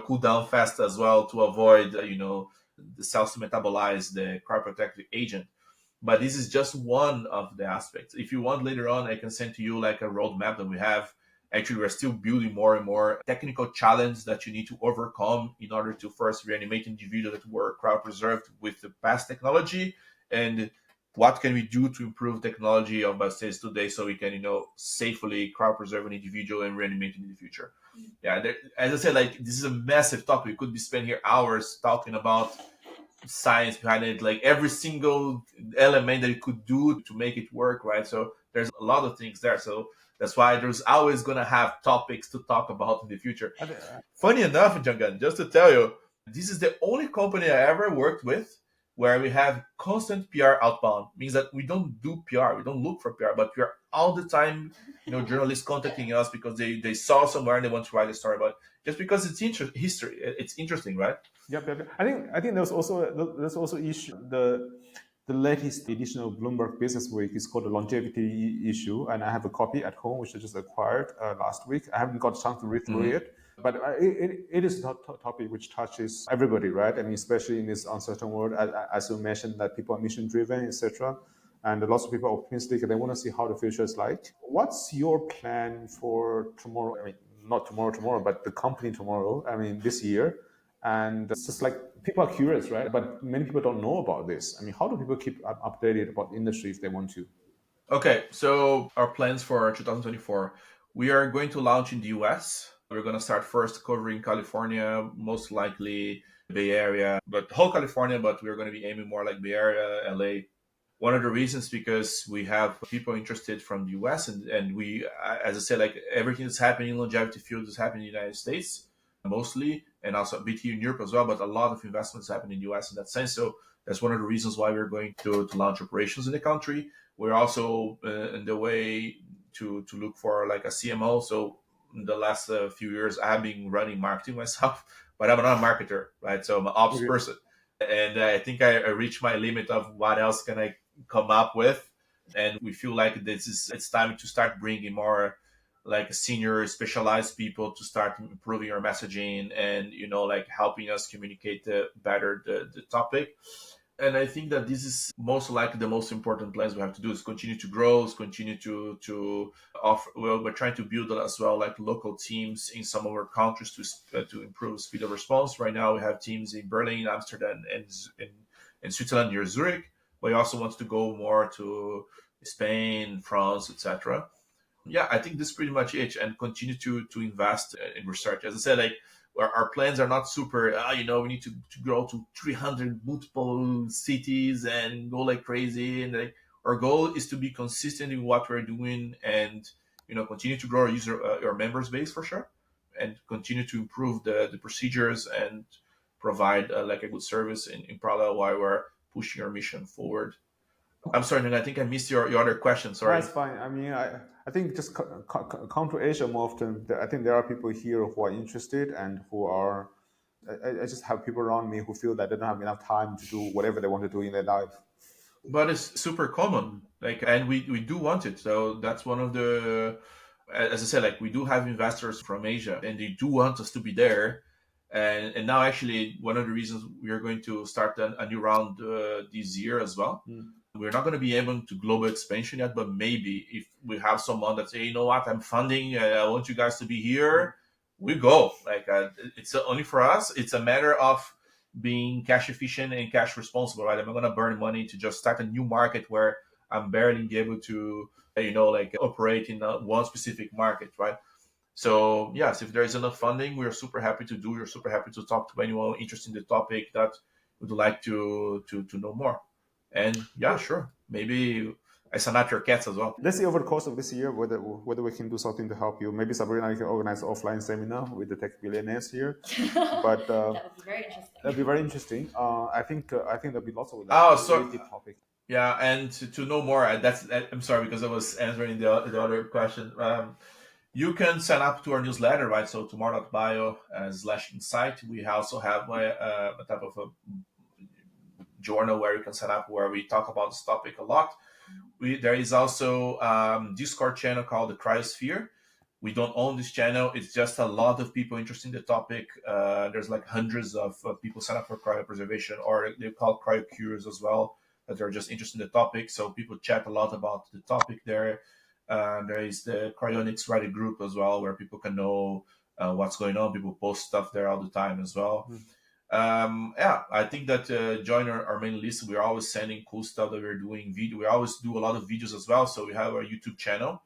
cool down fast as well to avoid the cells to metabolize the cryoprotective agent. But this is just one of the aspects. If you want, later on I can send to you like a roadmap that we have. Actually, we're still building more and more technical challenges that you need to overcome in order to first reanimate individuals that were cryopreserved with the past technology, and what can we do to improve technology of biostasis today so we can safely cryopreserve an individual and reanimate it in the future. Yeah, as I said, like, this is a massive topic. We could be spending here hours talking about science behind it, like every single element that you could do to make it work, right? So there's a lot of things there. So that's why there's always gonna have topics to talk about in the future. Funny enough, Jangan, just to tell you, this is the only company I ever worked with where we have constant PR outbound. Means that we don't do PR, we don't look for PR, but we are all the time, journalists contacting us because they saw somewhere and they want to write a story about it. Just because it's history, it's interesting, right? Yep. I think there's also issue the latest edition of Bloomberg Business Week is called the longevity issue, and I have a copy at home which I just acquired last week. I haven't got a chance to read through it, but it is a topic which touches everybody, right? I mean, especially in this uncertain world, as you mentioned, that people are mission driven, etc. And lots of people are optimistic and they want to see how the future is like. What's your plan for tomorrow? I mean, not tomorrow, but the company tomorrow. I mean, this year. And it's just like people are curious, right? But many people don't know about this. I mean, how do people keep updated about the industry if they want to? Okay, so our plans for 2024, we are going to launch in the US. We're going to start first covering California, most likely Bay Area, but whole California, but we're going to be aiming more like Bay Area, LA. One of the reasons because we have people interested from the US, and we, as I said, like everything that's happening in longevity field is happening in the United States mostly, and also a bit here in Europe as well, but a lot of investments happen in the US in that sense. So That's one of the reasons why we're going to launch operations in the country. We're also in the way to look for like a CMO. So in the last few years, I have been running marketing myself, but I'm not a marketer, right? So I'm an ops Okay. person. And I think I reached my limit of what else can I come up with. And we feel like it's time to start bringing more like senior specialized people to start improving our messaging and, like helping us communicate better the topic. And I think that this is most likely the most important plans we have to do is continue to grow, is continue to offer. Well, we're trying to build as well like local teams in some of our countries to improve speed of response. Right now, we have teams in Berlin, Amsterdam, and in Switzerland near Zurich. But we also want to go more to Spain, France, etc. Yeah, I think this is pretty much it, and continue to invest in research. As I said, like our plans are not super. We need to grow to 300 multiple cities and go like crazy. And like, our goal is to be consistent in what we're doing, and continue to grow our members base for sure, and continue to improve the procedures and provide like a good service in parallel while we're pushing our mission forward. I'm sorry, Nung, I think I missed your other question. Sorry. That's fine. I mean, I think just come to Asia more often. I think there are people here who are interested and who are. I just have people around me who feel that they don't have enough time to do whatever they want to do in their life. But it's super common, like, and we do want it. So that's one of the, as I said, like we do have investors from Asia, and they do want us to be there. And now actually one of the reasons we are going to start a new round this year as well. We're not going to be able to global expansion yet, but maybe if we have someone that say, you know what, I'm funding, I want you guys to be here, we go. Like it's only for us. It's a matter of being cash efficient and cash responsible, right? I'm not going to burn money to just start a new market where I'm barely able to, like operate in one specific market, right? So yes, if there is enough funding, we're super happy to do. We're super happy to talk to anyone interested in the topic that would like to know more. And yeah, sure, maybe I sign up your cats as well. Let's see over the course of this year whether we can do something to help you. Maybe Sabrina, you can organize an offline seminar with the tech billionaires here. But That would be very interesting. that'd be very interesting. I think there'll be lots of Oh, that. so Really deep topic. yeah, and to know more, I'm sorry because I was answering the other question. You can sign up to our newsletter, right? So tomorrow.bio/insight. We also have a type of a journal where you can sign up where we talk about this topic a lot. There is also Discord channel called the Cryosphere. We don't own this channel. It's just a lot of people interested in the topic. There's like hundreds of people sign up for cryopreservation, or they're called cryocures as well, that are just interested in the topic. So people chat a lot about the topic there. There is the cryonics Reddit group as well, where people can know what's going on. People post stuff there all the time as well. Yeah, I think that join our main list. We're always sending cool stuff that we're doing. We always do a lot of videos as well. So we have our YouTube channel.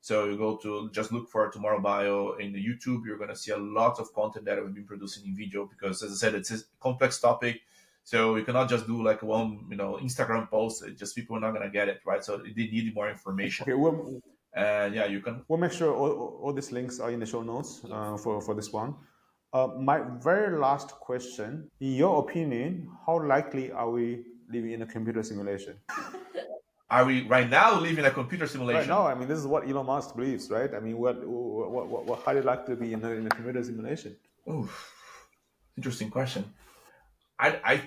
So you go to just look for Tomorrow Bio in the YouTube. You're going to see a lot of content that we've been producing in video because, as I said, it's a complex topic. So you cannot just do like one, Instagram post. Just people are not going to get it, right? So they need more information. Okay, And yeah, you can. We'll make sure all these links are in the show notes for this one. My very last question: in your opinion, how likely are we living in a computer simulation? Are we right now living a computer simulation? Right now, I mean, this is what Elon Musk believes, right? I mean, what highly likely to be in a computer simulation? Oof. Interesting question. I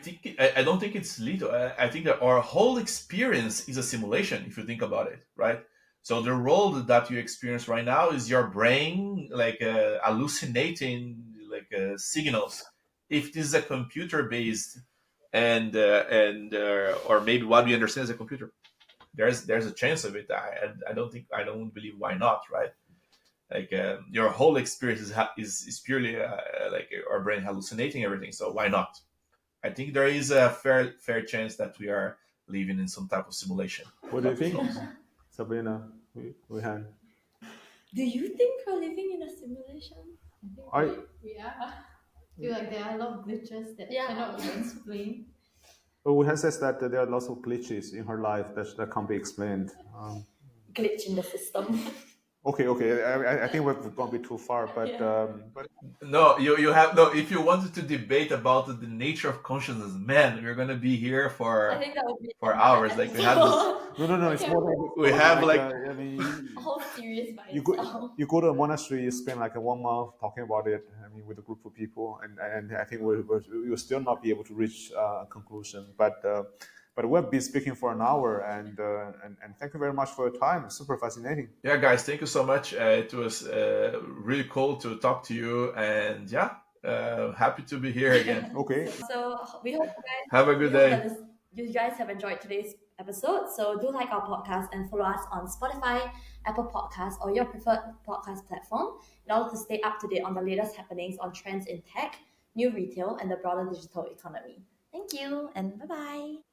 don't think it's little. I think that our whole experience is a simulation if you think about it, right? So the role that you experience right now is your brain like hallucinating like signals. If this is a computer based and or maybe what we understand as a computer, there's a chance of it. I don't believe why not, right? Like your whole experience is purely like our brain hallucinating everything. So why not? I think there is a fair chance that we are living in some type of simulation. What do you think, Sabrina? Wehan? Do you think we're living in a simulation? I We are. I feel like there are a lot of glitches that cannot be explained. Wehan says that there are lots of glitches in her life that can't be explained. Glitch in the system. Okay, okay. I think we've gone a bit too far, but Yeah. but No, you have no. If you wanted to debate about the nature of consciousness, man, we're gonna be here I think that would be for another hours. Like we have this, episode. no. It's Okay, more we have like like I mean, a whole series by you go itself. you go to a monastery, you spend like a 1 month talking about it. I mean, with a group of people, and I think we'll still not be able to reach a conclusion. But we'll be speaking for an hour, and thank you very much for your time. Super fascinating. yeah, guys. Thank you so much. It was really cool to talk to you, and yeah, happy to be here again. Okay. So we hope Have a good day. you guys have enjoyed today's episode. So do like our podcast and follow us on Spotify, Apple Podcasts, or your preferred podcast platform in order to stay up to date on the latest happenings on trends in tech, new retail, and the broader digital economy. Thank you and bye bye.